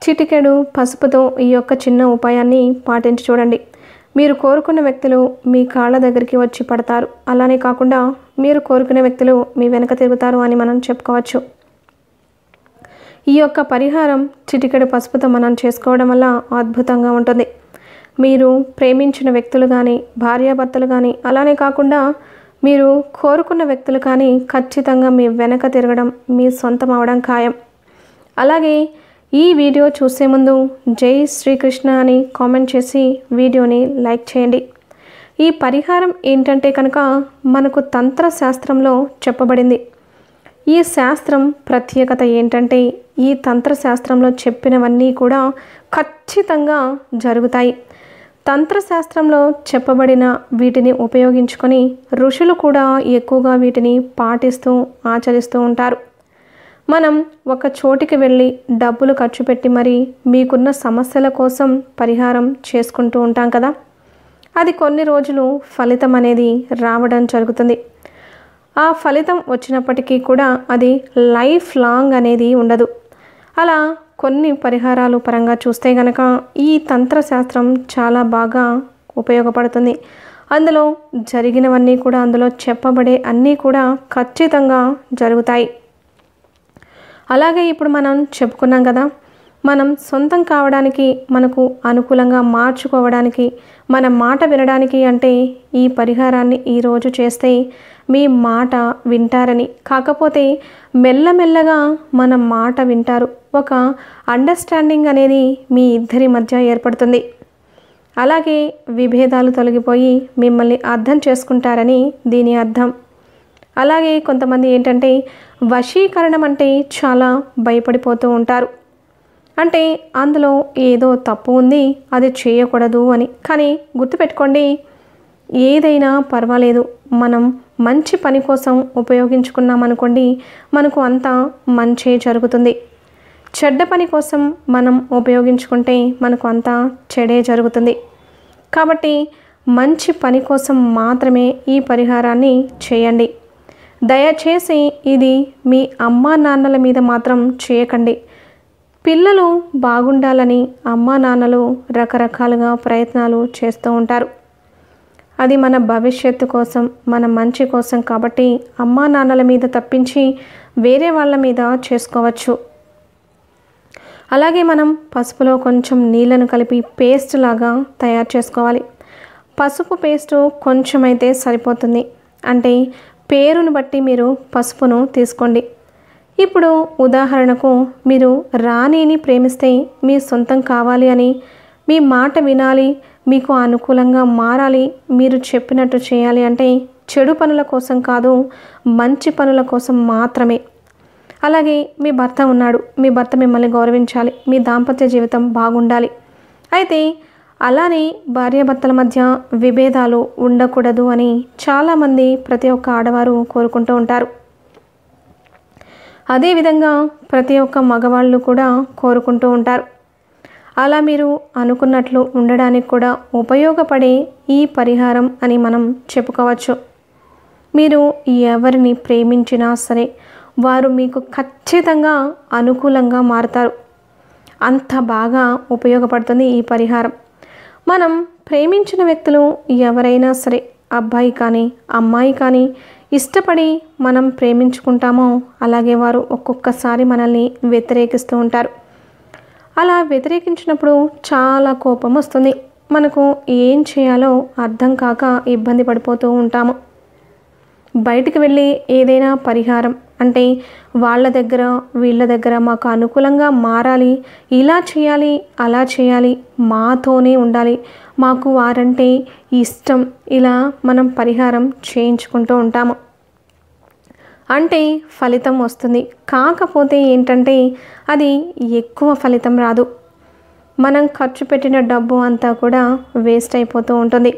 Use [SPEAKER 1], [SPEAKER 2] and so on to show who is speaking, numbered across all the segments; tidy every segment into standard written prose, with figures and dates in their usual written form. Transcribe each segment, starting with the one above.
[SPEAKER 1] చిటికెడు పసుపుతో ఈ యొక్క చిన్న ఉపాయాన్ని పాటించి చూడండి. మీరు కోరుకున్న వ్యక్తులు మీ కాళ్ళ దగ్గరికి వచ్చి పడతారు. అలానే కాకుండా మీరు కోరుకునే వ్యక్తులు మీ వెనక తిరుగుతారు అని మనం చెప్పుకోవచ్చు. ఈ యొక్క పరిహారం చిటికెడు పసుపుతో మనం చేసుకోవడం వల్ల అద్భుతంగా ఉంటుంది. మీరు ప్రేమించిన వ్యక్తులు కానీ, భార్యాభర్తలు కానీ, అలానే కాకుండా మీరు కోరుకున్న వ్యక్తులు కానీ ఖచ్చితంగా మీ వెనక తిరగడం మీ సొంతం అవడం ఖాయం. అలాగే ఈ వీడియో చూసే ముందు జై శ్రీకృష్ణ అని కామెంట్ చేసి వీడియోని లైక్ చేయండి. ఈ పరిహారం ఏంటంటే కనుక మనకు తంత్రశాస్త్రంలో చెప్పబడింది. ఈ శాస్త్రం ప్రత్యేకత ఏంటంటే ఈ తంత్రశాస్త్రంలో చెప్పినవన్నీ కూడా ఖచ్చితంగా జరుగుతాయి. తంత్రశాస్త్రంలో చెప్పబడిన వీటిని ఉపయోగించుకొని ఋషులు కూడా ఎక్కువగా వీటిని పాటిస్తూ ఆచరిస్తూ ఉంటారు. మనం ఒక చోటికి వెళ్ళి డబ్బులు ఖర్చు పెట్టి మరి మీకున్న సమస్యల కోసం పరిహారం చేసుకుంటూ ఉంటాం కదా, అది కొన్ని రోజులు ఫలితం అనేది రావడం జరుగుతుంది. ఆ ఫలితం వచ్చినప్పటికీ కూడా అది లైఫ్ లాంగ్ అనేది ఉండదు. అలా కొన్ని పరిహారాలు పరంగా చూస్తే గనక ఈ తంత్రశాస్త్రం చాలా బాగా ఉపయోగపడుతుంది. అందులో జరిగినవన్నీ కూడా, అందులో చెప్పబడే అన్నీ కూడా ఖచ్చితంగా జరుగుతాయి. అలాగే ఇప్పుడు మనం చెప్పుకున్నాం కదా, మనం సొంతం కావడానికి, మనకు అనుకూలంగా మార్చుకోవడానికి, మన మాట వినడానికి అంటే ఈ పరిహారాన్ని ఈరోజు చేస్తే మీ మాట వింటారని. కాకపోతే మెల్లమెల్లగా మన మాట వింటారు. ఒక అండర్స్టాండింగ్ అనేది మీ ఇద్దరి మధ్య ఏర్పడుతుంది. అలాగే విభేదాలు తొలగిపోయి మిమ్మల్ని అర్థం చేసుకుంటారని దీని అర్థం. అలాగే కొంతమంది ఏంటంటే వశీకరణం అంటే చాలా భయపడిపోతూ ఉంటారు. అంటే అందులో ఏదో తప్పు ఉంది, అది చేయకూడదు అని. కానీ గుర్తుపెట్టుకోండి, ఏదైనా పర్వాలేదు, మనం మంచి పని కోసం ఉపయోగించుకున్నామనుకోండి, మనకు అంతా మంచే జరుగుతుంది. చెడ్డ పని కోసం మనం ఉపయోగించుకుంటే మనకు అంతా చెడే జరుగుతుంది. కాబట్టి మంచి పని కోసం మాత్రమే ఈ పరిహారాన్ని చేయండి. దయచేసి ఇది మీ అమ్మా నాన్నల మీద మాత్రం చేయకండి. పిల్లలు బాగుండాలని అమ్మా నాన్నలు రకరకాలుగా ప్రయత్నాలు చేస్తూ ఉంటారు. అది మన భవిష్యత్తు కోసం, మన మంచి కోసం. కాబట్టి అమ్మా నాన్నల మీద తప్పించి వేరే వాళ్ళ మీద చేసుకోవచ్చు. అలాగే మనం పసుపులో కొంచెం నీళ్ళను కలిపి పేస్ట్ లాగా తయారు చేసుకోవాలి. పసుపు పేస్టు కొంచెం అయితే సరిపోతుంది. అంటే పేరును బట్టి మీరు పసుపును తీసుకోండి. ఇప్పుడు ఉదాహరణకు మీరు రాణిని ప్రేమిస్తే, మీ సొంతం కావాలి అని, మీ మాట వినాలి, మీకు అనుకూలంగా మారాలి, మీరు చెప్పినట్టు చేయాలి అంటే చెడు పనుల కోసం కాదు, మంచి పనుల కోసం మాత్రమే. అలాగే మీ భర్త ఉన్నాడు, మీ భర్త మిమ్మల్ని గౌరవించాలి, మీ దాంపత్య జీవితం బాగుండాలి. అయితే అలానే భార్యాభర్తల మధ్య విభేదాలు ఉండకూడదు అని చాలామంది, ప్రతి ఒక్క ఆడవారు కోరుకుంటూ ఉంటారు. అదేవిధంగా ప్రతి ఒక్క మగవాళ్ళు కూడా కోరుకుంటూ ఉంటారు. అలా మీరు అనుకున్నట్లు ఉండడానికి కూడా ఉపయోగపడే ఈ పరిహారం అని మనం చెప్పుకోవచ్చు. మీరు ఎవరిని ప్రేమించినా సరే వారు మీకు ఖచ్చితంగా అనుకూలంగా మారుతారు. అంత బాగా ఉపయోగపడుతుంది ఈ పరిహారం. మనం ప్రేమించిన వ్యక్తులు ఎవరైనా సరే, అబ్బాయి కానీ అమ్మాయి కానీ, ఇష్టపడి మనం ప్రేమించుకుంటామో అలాగే వారు ఒక్కొక్కసారి మనల్ని వ్యతిరేకిస్తూ ఉంటారు. అలా వ్యతిరేకించినప్పుడు చాలా కోపం వస్తుంది. మనకు ఏం చేయాలో అర్థం కాక ఇబ్బంది పడిపోతూ ఉంటాము. బయటికి వెళ్ళి ఏదైనా పరిహారం అంటే వాళ్ళ దగ్గర వీళ్ళ దగ్గర మాకు అనుకూలంగా మారాలి, ఇలా చేయాలి, అలా చేయాలి, మాతోనే ఉండాలి, మాకు వారంటే ఇష్టం, ఇలా మనం పరిహారం చేయించుకుంటూ ఉంటాము. అంటే ఫలితం వస్తుంది. కాకపోతే ఏంటంటే అది ఎక్కువ ఫలితం రాదు. మనం ఖర్చు పెట్టిన డబ్బు అంతా కూడా వేస్ట్ అయిపోతూ ఉంటుంది.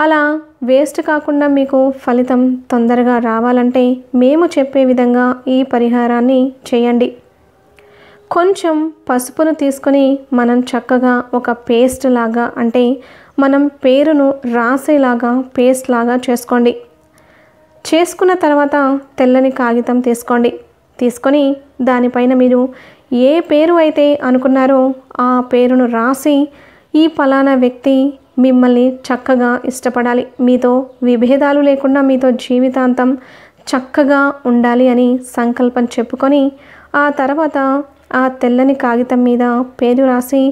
[SPEAKER 1] అలా వేస్ట్ కాకుండా మీకు ఫలితం తొందరగా రావాలంటే మేము చెప్పే విధంగా ఈ పరిహారాన్ని చేయండి. కొంచెం పసుపును తీసుకొని మనం చక్కగా ఒక పేస్ట్ లాగా, అంటే మనం పేరును రాసేలాగా పేస్ట్ లాగా చేసుకోండి. చేసుకున్న తర్వాత తెల్లని కాగితం తీసుకొని దానిపైన మీరు ఏ పేరు అయితే అనుకున్నారో ఆ పేరును రాసి ఈ ఫలానా వ్యక్తి మిమ్మల్ని చక్కగా ఇష్టపడాలి, మీతో విభేదాలు లేకుండా మీతో జీవితాంతం చక్కగా ఉండాలి అని సంకల్పం చెప్పుకొని ఆ తర్వాత ఆ తెల్లని కాగితం మీద పేరు రాసి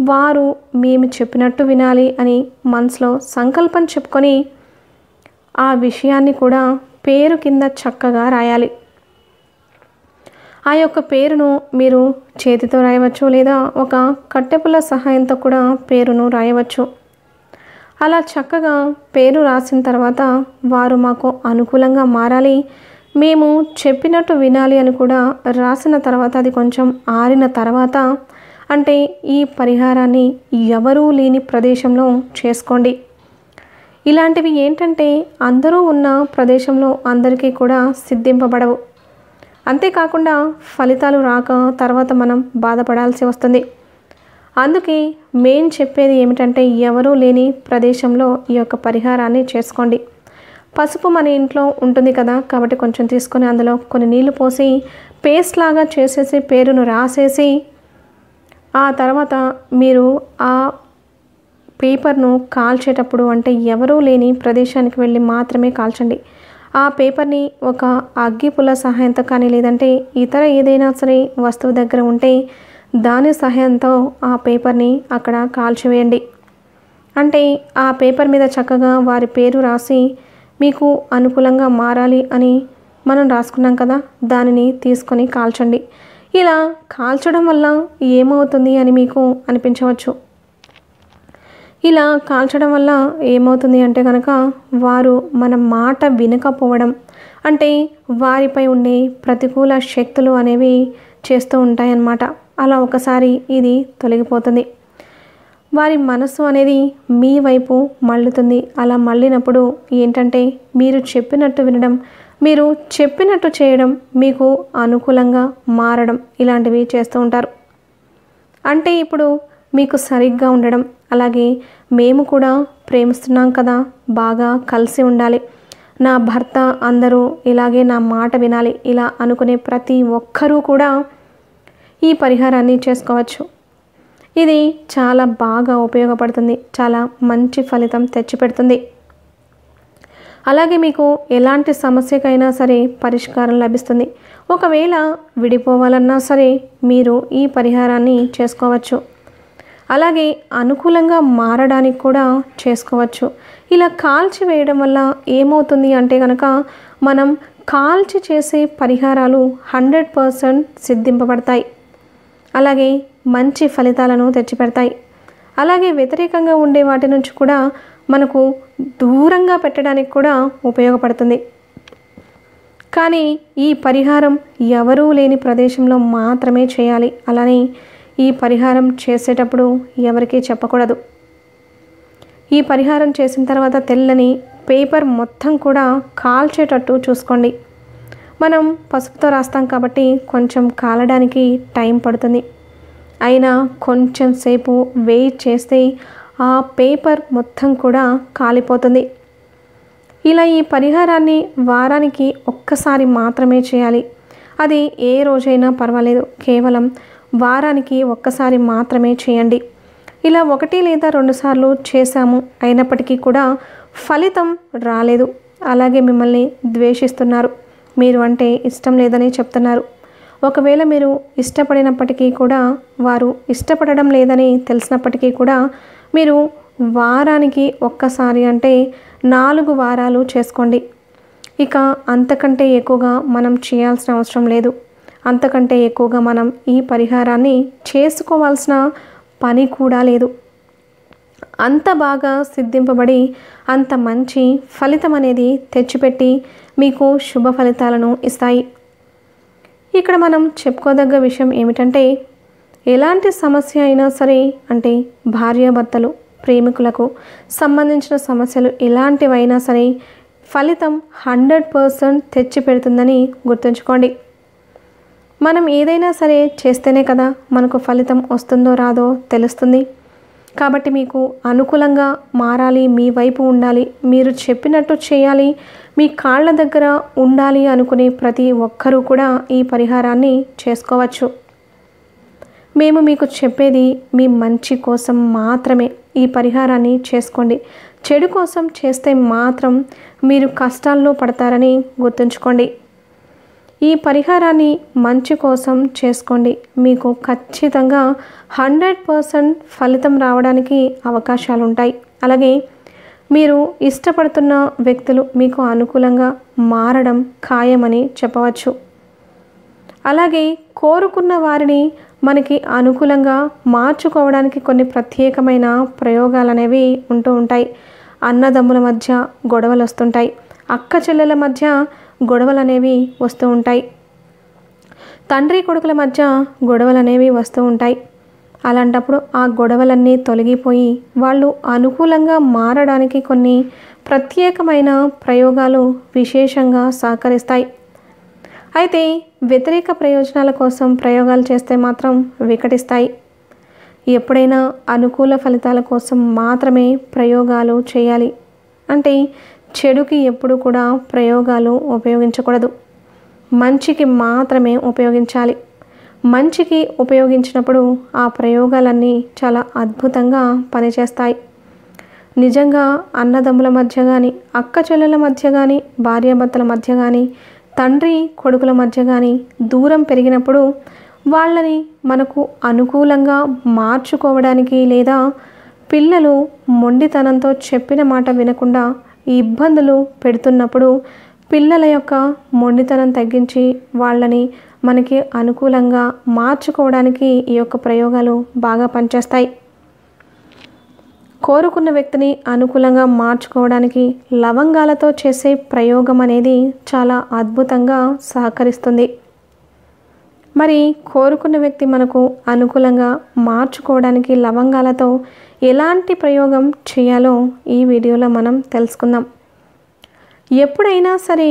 [SPEAKER 1] వారు మేము చెప్పినట్టు వినాలి అని మనసులో సంకల్పం చెప్పుకొని ఆ విషయాన్ని కూడా పేరు కింద చక్కగా రాయాలి. ఆ యొక్క పేరును మీరు చేతితో రాయవచ్చు, లేదా ఒక కట్టెపుల్ల సహాయంతో కూడా పేరును రాయవచ్చు. అలా చక్కగా పేరు రాసిన తర్వాత వారు మాకు అనుకూలంగా మారాలి, మేము చెప్పినట్టు వినాలి అని కూడా రాసిన తర్వాత అది కొంచెం ఆరిన తర్వాత, అంటే ఈ పరిహారాన్ని ఎవరూ లేని ప్రదేశంలో చేసుకోండి. ఇలాంటివి ఏంటంటే అందరూ ఉన్న ప్రదేశంలో అందరికీ కూడా సిద్ధింపబడవు. అంతేకాకుండా ఫలితాలు రాక తర్వాత మనం బాధపడాల్సి వస్తుంది. అందుకే మెయిన్ చెప్పేది ఏమిటంటే ఎవరూ లేని ప్రదేశంలో ఈ యొక్క పరిహారాన్ని చేసుకోండి. పసుపు మన ఇంట్లో ఉంటుంది కదా, కాబట్టి కొంచెం తీసుకొని అందులో కొన్ని నీళ్లు పోసి పేస్ట్ లాగా చేసేసి పేరును రాసేసి ఆ తర్వాత మీరు ఆ పేపర్ను కాల్చేటప్పుడు, అంటే ఎవరూ లేని ప్రదేశానికి వెళ్ళి మాత్రమే కాల్చండి. ఆ పేపర్ని ఒక అగ్గిపుల్ల సహాయంతో కానీ లేదంటే ఇతర ఏదైనా సరే వస్తువు దగ్గర ఉంటే దాని సహాయంతో ఆ పేపర్ని అక్కడ కాల్చివేయండి. అంటే ఆ పేపర్ మీద చక్కగా వారి పేరు రాసి మీకు అనుకూలంగా మారాలి అని మనం రాసుకున్నాం కదా, దానిని తీసుకొని కాల్చండి. ఇలా కాల్చడం వల్ల ఏమవుతుంది అని మీకు అనిపించవచ్చు. ఇలా కాల్చడం వల్ల ఏమవుతుంది అంటే కనుక వారు మన మాట వినకపోవడం, అంటే వారిపై ఉండే ప్రతికూల శక్తులు అనేవి చేస్తూ ఉంటాయన్నమాట. అలా ఒకసారి ఇది తొలగిపోతుంది. వారి మనసు అనేది మీ వైపు మళ్ళుతుంది. అలా మళ్ళినప్పుడు ఏంటంటే మీరు చెప్పినట్టు వినడం, మీరు చెప్పినట్టు చేయడం, మీకు అనుకూలంగా మారడం, ఇలాంటివి చేస్తూ ఉంటారు. అంటే ఇప్పుడు మీకు సరిగ్గా ఉండడం, అలాగే మేము కూడా ప్రేమిస్తున్నాం కదా, బాగా కలిసి ఉండాలి, నా భర్త అందరూ ఇలాగే నా మాట వినాలి, ఇలా అనుకునే ప్రతి ఒక్కరూ కూడా ఈ పరిహారాన్ని చేసుకోవచ్చు. ఇది చాలా బాగా ఉపయోగపడుతుంది, చాలా మంచి ఫలితం తెచ్చిపెడుతుంది. అలాగే మీకు ఎలాంటి సమస్యకైనా సరే పరిష్కారం లభిస్తుంది. ఒకవేళ విడిపోవాలన్నా సరే మీరు ఈ పరిహారాన్ని చేసుకోవచ్చు. అలాగే అనుకూలంగా మారడానికి కూడా చేసుకోవచ్చు. ఇలా కాల్చి వేయడం వల్ల ఏమవుతుంది అంటే కనుక మనం కాల్చి చేసే పరిహారాలు 100% సిద్ధింపబడతాయి. అలాగే మంచి ఫలితాలను తెచ్చిపెడతాయి. అలాగే వ్యతిరేకంగా ఉండే వాటి నుంచి కూడా మనకు దూరంగా పెట్టడానికి కూడా ఉపయోగపడుతుంది. కానీ ఈ పరిహారం ఎవరూ లేని ప్రదేశంలో మాత్రమే చేయాలి. అలానే ఈ పరిహారం చేసేటప్పుడు ఎవరికీ చెప్పకూడదు. ఈ పరిహారం చేసిన తర్వాత తెల్లని పేపర్ మొత్తం కూడా కాల్చేటట్టు చూసుకోండి. మనం పసుపుతో రాస్తాం కాబట్టి కొంచెం కాలడానికి టైం పడుతుంది. అయినా కొంచెం సేపు వెయిట్ చేస్తే ఆ పేపర్ మొత్తం కూడా కాలిపోతుంది. ఇలా ఈ పరిహారాన్ని వారానికి ఒక్కసారి మాత్రమే చేయాలి. అది ఏ రోజైనా పర్వాలేదు, కేవలం వారానికి ఒక్కసారి మాత్రమే చేయండి. ఇలా 1 లేదా 2 సార్లు చేశాము, అయినప్పటికీ కూడా ఫలితం రాలేదు, అలాగే మిమ్మల్ని ద్వేషిస్తున్నారు, మీరు అంటే ఇష్టం లేదని చెప్తున్నారు. ఒకవేళ మీరు ఇష్టపడినప్పటికీ కూడా వారు ఇష్టపడడం లేదని తెలిసినప్పటికీ కూడా మీరు వారానికి ఒక్కసారి, అంటే 4 వారాలు చేసుకోండి. ఇక అంతకంటే ఎక్కువగా మనం చేయాల్సిన అవసరం లేదు. అంతకంటే ఎక్కువగా మనం ఈ పరిహారాన్ని చేసుకోవాల్సిన పని కూడా లేదు. అంత బాగా సిద్ధింపబడి అంత మంచి ఫలితం అనేది తెచ్చిపెట్టి మీకు శుభ ఫలితాలను ఇస్తాయి. ఇక్కడ మనం చెప్పుకోదగ్గ విషయం ఏమిటంటే ఎలాంటి సమస్య అయినా సరే, అంటే భార్యాభర్తలు, ప్రేమికులకు సంబంధించిన సమస్యలు ఎలాంటివైనా సరే ఫలితం 100% తెచ్చిపెడుతుందని గుర్తుంచుకోండి. మనం ఏదైనా సరే చేస్తేనే కదా మనకు ఫలితం వస్తుందో రాదో తెలుస్తుంది. కాబట్టి మీకు అనుకూలంగా మారాలి, మీ వైపు ఉండాలి, మీరు చెప్పినట్టు చేయాలి, మీ కాళ్ళ దగ్గర ఉండాలి అనుకునే ప్రతి ఒక్కరూ కూడా ఈ పరిహారాన్ని చేసుకోవచ్చు. మేము మీకు చెప్పేది మీ మంచి కోసం మాత్రమే. ఈ పరిహారాన్ని చేసుకోండి. చెడు కోసం చేస్తే మాత్రం మీరు కష్టాల్లో పడతారని గుర్తుంచుకోండి. ఈ పరిహారాన్ని మంచి కోసం చేసుకోండి. మీకు ఖచ్చితంగా 100% ఫలితం రావడానికి అవకాశాలు ఉంటాయి. అలాగే మీరు ఇష్టపడుతున్న వ్యక్తులు మీకు అనుకూలంగా మారడం ఖాయమని చెప్పవచ్చు. అలాగే కోరుకున్న వారిని మనకి అనుకూలంగా మార్చుకోవడానికి కొన్ని ప్రత్యేకమైన ప్రయోగాలు అనేవి ఉంటూ ఉంటాయి. అన్నదమ్ముల మధ్య గొడవలు వస్తుంటాయి. అక్క చెల్లెల మధ్య గొడవలు అనేవి వస్తూ ఉంటాయి. తండ్రి కొడుకుల మధ్య గొడవలు అనేవి వస్తూ ఉంటాయి. అలాంటప్పుడు ఆ గొడవలన్నీ తొలగిపోయి వాళ్ళు అనుకూలంగా మారడానికి కొన్ని ప్రత్యేకమైన ప్రయోగాలు విశేషంగా సహకరిస్తాయి. అయితే వ్యతిరేక ప్రయోజనాల కోసం ప్రయోగాలు చేస్తే మాత్రం వికటిస్తాయి. ఎప్పుడైనా అనుకూల ఫలితాల కోసం మాత్రమే ప్రయోగాలు చేయాలి. అంటే చెడుకి ఎప్పుడు కూడా ప్రయోగాలు ఉపయోగించకూడదు. మంచికి మాత్రమే ఉపయోగించాలి. మంచికి ఉపయోగించినప్పుడు ఆ ప్రయోగాలన్నీ చాలా అద్భుతంగా పనిచేస్తాయి. నిజంగా అన్నదమ్ముల మధ్య కానీ, అక్క చెల్లెల మధ్య కానీ, భార్యాభర్తల మధ్య కానీ, తండ్రి కొడుకుల మధ్య కానీ దూరం పెరిగినప్పుడు వాళ్ళని మనకు అనుకూలంగా మార్చుకోవడానికి, లేదా పిల్లలు మొండితనంతో చెప్పిన మాట వినకుండా ఇబ్బందులు పెడుతున్నప్పుడు పిల్లల యొక్క మొండితనం తగ్గించి వాళ్ళని మనకి అనుకూలంగా మార్చుకోవడానికి ఈ యొక్క ప్రయోగాలు బాగా పనిచేస్తాయి. కోరుకున్న వ్యక్తిని అనుకూలంగా మార్చుకోవడానికి లవంగాలతో చేసే ప్రయోగం అనేది చాలా అద్భుతంగా సహకరిస్తుంది. మరి కోరుకున్న వ్యక్తి మనకు అనుకూలంగా మార్చుకోవడానికి లవంగాలతో ఎలాంటి ప్రయోగం చేయాలో ఈ వీడియోలో మనం తెలుసుకుందాం. ఎప్పుడైనా సరే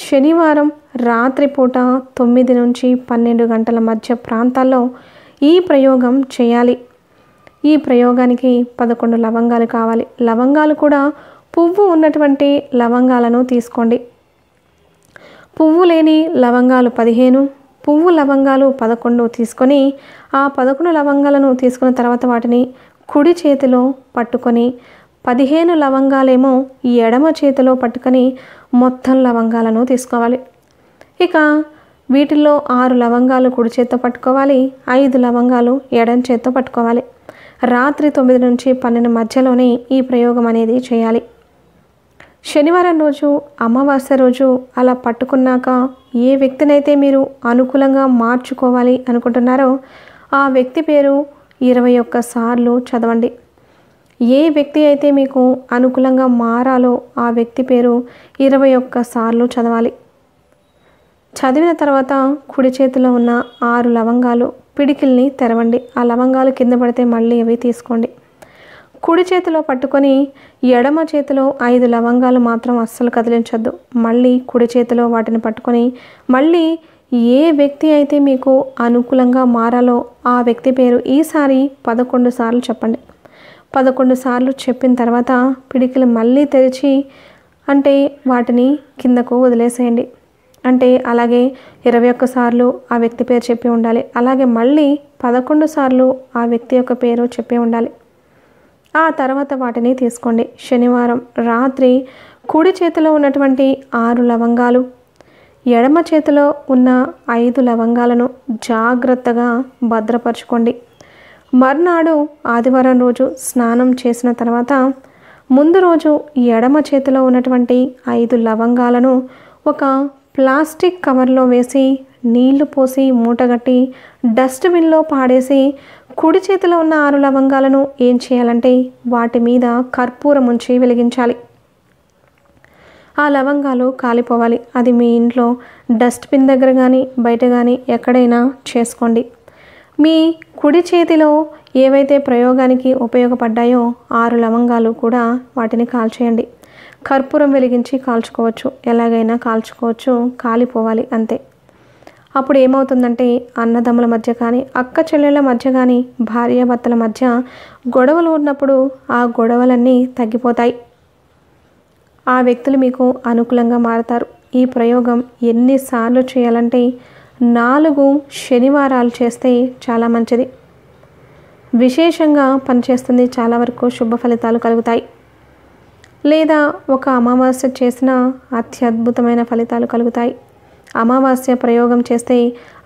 [SPEAKER 1] శనివారం రాత్రిపూట 9 నుంచి 12 గంటల మధ్య ప్రాంతాల్లో ఈ ప్రయోగం చేయాలి. ఈ ప్రయోగానికి 11 లవంగాలు కావాలి. లవంగాలు కూడా పువ్వు ఉన్నటువంటి లవంగాలను తీసుకోండి. పువ్వు లేని లవంగాలు 15, పువ్వు లవంగాలు 11 తీసుకొని ఆ 11 లవంగాలను తీసుకున్న తర్వాత వాటిని కుడి చేతిలో పట్టుకొని 15 లవంగాలేమో ఎడమ చేతిలో పట్టుకొని మొత్తం లవంగాలను తీసుకోవాలి. ఇక వీటిల్లో 6 లవంగాలు కుడి చేతితో పట్టుకోవాలి, 5 లవంగాలు ఎడమ చేతితో పట్టుకోవాలి. రాత్రి 9 నుంచి 12 మధ్యలోనే ఈ ప్రయోగం అనేది చేయాలి. శనివారం రోజు, అమావాస్య రోజు అలా పట్టుకున్నాక ఏ వ్యక్తినైతే మీరు అనుకూలంగా మార్చుకోవాలి అనుకుంటున్నారో ఆ వ్యక్తి పేరు 21 సార్లు చదవండి. ఏ వ్యక్తి అయితే మీకు అనుకూలంగా మారాలో ఆ వ్యక్తి పేరు 21 సార్లు చదవాలి. చదివిన తర్వాత కుడి చేతిలో ఉన్న 6 లవంగాలు పిడికిల్ని తెరవండి. ఆ లవంగాలు కింద పడితే మళ్ళీ అవి తీసుకోండి. కుడి చేతిలో పట్టుకొని ఎడమ చేతిలో 5 లవంగాలు మాత్రం అస్సలు కదిలించొద్దు. మళ్ళీ కుడి చేతిలో వాటిని పట్టుకొని మళ్ళీ ఏ వ్యక్తి అయితే మీకు అనుకూలంగా మారాలో ఆ వ్యక్తి పేరు ఈసారి 11 సార్లు చెప్పండి. 11 సార్లు చెప్పిన తర్వాత పిడికిలు మళ్ళీ తెరిచి అంటే వాటిని కిందకు వదిలేసేయండి. అంటే అలాగే 21 సార్లు ఆ వ్యక్తి పేరు చెప్పి ఉండాలి. అలాగే మళ్ళీ 11 సార్లు ఆ వ్యక్తి యొక్క పేరు చెప్పి ఉండాలి. ఆ తర్వాత వాటిని తీసుకోండి. శనివారం రాత్రి కుడి చేతిలో ఉన్నటువంటి 6 లవంగాలు, ఎడమ చేతిలో ఉన్న 5 లవంగాలను జాగ్రత్తగా భద్రపరచుకోండి. మర్నాడు ఆదివారం రోజు స్నానం చేసిన తర్వాత ముందు రోజు ఎడమ చేతిలో ఉన్నటువంటి 5 లవంగాలను ఒక ప్లాస్టిక్ కవర్లో వేసి నీళ్లు పోసి మూటగట్టి డస్ట్బిన్లో పాడేసి కుడి చేతిలో ఉన్న 6 లవంగాలను ఏం చేయాలంటే వాటి మీద కర్పూరం ఉంచి వెలిగించాలి. ఆ లవంగాలు కాలిపోవాలి. అది మీ ఇంట్లో డస్ట్బిన్ దగ్గర కానీ బయట కానీ ఎక్కడైనా చేసుకోండి. మీ కుడి చేతిలో ఏవైతే ప్రయోగానికి ఉపయోగపడ్డాయో 6 లవంగాలు కూడా వాటిని కాల్చేయండి. కర్పూరం వెలిగించి కాల్చుకోవచ్చు, ఎలాగైనా కాల్చుకోవచ్చు, కాలిపోవాలి అంతే. అప్పుడు ఏమవుతుందంటే అన్నదమ్ముల మధ్య కానీ, అక్క చెల్లెళ్ళ మధ్య కానీ, భార్యాభర్తల మధ్య గొడవలు ఉన్నప్పుడు ఆ గొడవలన్నీ తగ్గిపోతాయి. ఆ వ్యక్తులు మీకు అనుకూలంగా మారతారు. ఈ ప్రయోగం ఎన్నిసార్లు చేయాలంటే 4 శనివారాలు చేస్తే చాలా మంచిది. విశేషంగా పనిచేస్తుంది. చాలా వరకు శుభ ఫలితాలు కలుగుతాయి. లేదా ఒక అమావాస్య చేసిన అత్యద్భుతమైన ఫలితాలు కలుగుతాయి. అమావాస్య ప్రయోగం చేస్తే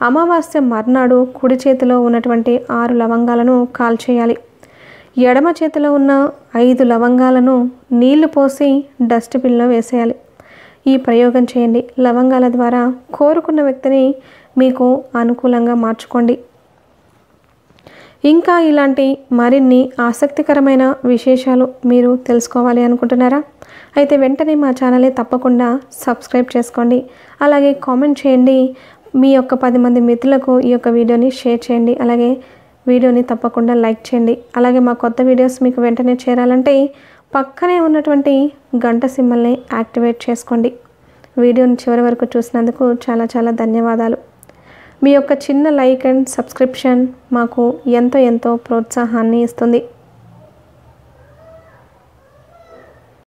[SPEAKER 1] అమావాస్య మర్నాడు కుడి చేతిలో ఉన్నటువంటి 6 లవంగాలను కాల్చేయాలి. ఎడమ చేతిలో ఉన్న 5 లవంగాలను నీళ్లు పోసి డస్ట్బిన్లో వేసేయాలి. ఈ ప్రయోగం చేయండి. లవంగాల ద్వారా కోరుకున్న వ్యక్తిని మీకు అనుకూలంగా మార్చుకోండి. ఇంకా ఇలాంటి మరిన్ని ఆసక్తికరమైన విశేషాలు మీరు తెలుసుకోవాలి అనుకుంటున్నారా? అయితే వెంటనే మా ఛానల్ని తప్పకుండా సబ్స్క్రైబ్ చేసుకోండి. అలాగే కామెంట్ చేయండి. మీ యొక్క 10 మంది మిత్రులకు ఈ యొక్క వీడియోని షేర్ చేయండి. అలాగే వీడియోని తప్పకుండా లైక్ చేయండి. అలాగే మా కొత్త వీడియోస్ మీకు వెంటనే చేరాలంటే పక్కనే ఉన్నటువంటి గంట సింబల్ని యాక్టివేట్ చేసుకోండి. వీడియోని చివరి వరకు చూసినందుకు చాలా చాలా ధన్యవాదాలు. మీ యొక్క చిన్న లైక్ అండ్ సబ్స్క్రిప్షన్ మాకు ఎంతో ప్రోత్సాహాన్ని ఇస్తుంది.